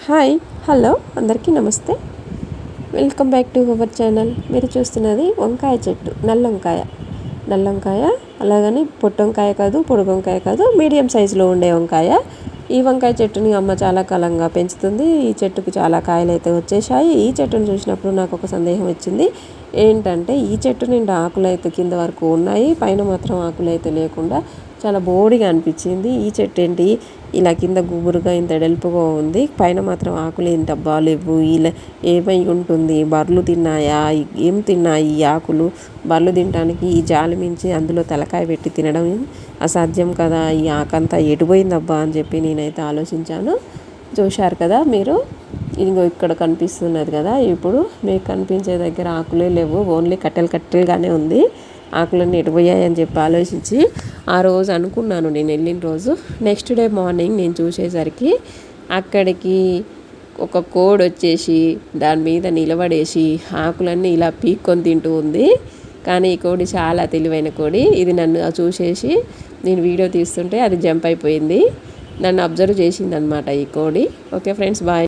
Hi hello అందరికీ నమస్తే. Welcome back to our channel. మీరు చూస్తున్నది వంకాయ చెట్టు, నల్ల వంకాయ అలాగని పొట్టు వంకాయ కాదు, పొడుగు వంకాయ కాదు, మీడియం సైజులో ఉండే వంకాయ. ఈ వంకాయ చెట్టుని అమ్మ చాలా కాలంగా పెంచుతుంది. ఈ చెట్టుకు చాలా కాయలు అయితే వచ్చేసాయి. ఈ చెట్టును చూసినప్పుడు నాకు ఒక సందేహం వచ్చింది. ఏంటంటే ఈ చెట్టు నిండా ఆకులు అయితే కింద వరకు ఉన్నాయి, పైన మాత్రం ఆకులు అయితే లేకుండా చాలా బోడిగా అనిపించింది. ఈ చెట్టు ఏంటి ఇలా కింద గుబురుగా ఇంత ఎడల్పుగా ఉంది, పైన మాత్రం ఆకులు ఇంత బాగాలేవు, ఇలా ఏమై ఉంటుంది? బర్రెలు తిన్నాయా? ఏం తిన్నాయి ఈ ఆకులు? బర్రెలు తినడానికి ఈ జాలి మించి అందులో తలకాయ పెట్టి తినడం అసాధ్యం కదా. ఈ ఆకంతా ఎటుపోయిందబ్బా అని చెప్పి నేనైతే ఆలోచించాను. చూశారు కదా మీరు, ఇదిగో ఇక్కడ కనిపిస్తున్నది కదా, ఇప్పుడు మీకు కనిపించే దగ్గర ఆకులే లేవు, ఓన్లీ కట్టెలుగానే ఉంది. ఆకులన్నీ ఎటుపోయాయని చెప్పి ఆలోచించి ఆ రోజు అనుకున్నాను నేను వెళ్ళిన రోజు. నెక్స్ట్ డే మార్నింగ్ నేను చూసేసరికి అక్కడికి ఒక కోడి వచ్చేసి దాని మీద నిలబడేసి ఆకులన్నీ ఇలా పీక్కొని తింటూ ఉంది. కానీ ఈ కోడి చాలా తెలివైన కోడి. ఇది నన్ను చూసేసి నేను వీడియో తీస్తుంటే అది జంప్ అయిపోయింది, నన్ను అబ్జర్వ్ చేసింది అనమాట ఈ కోడి. Okay friends, bye.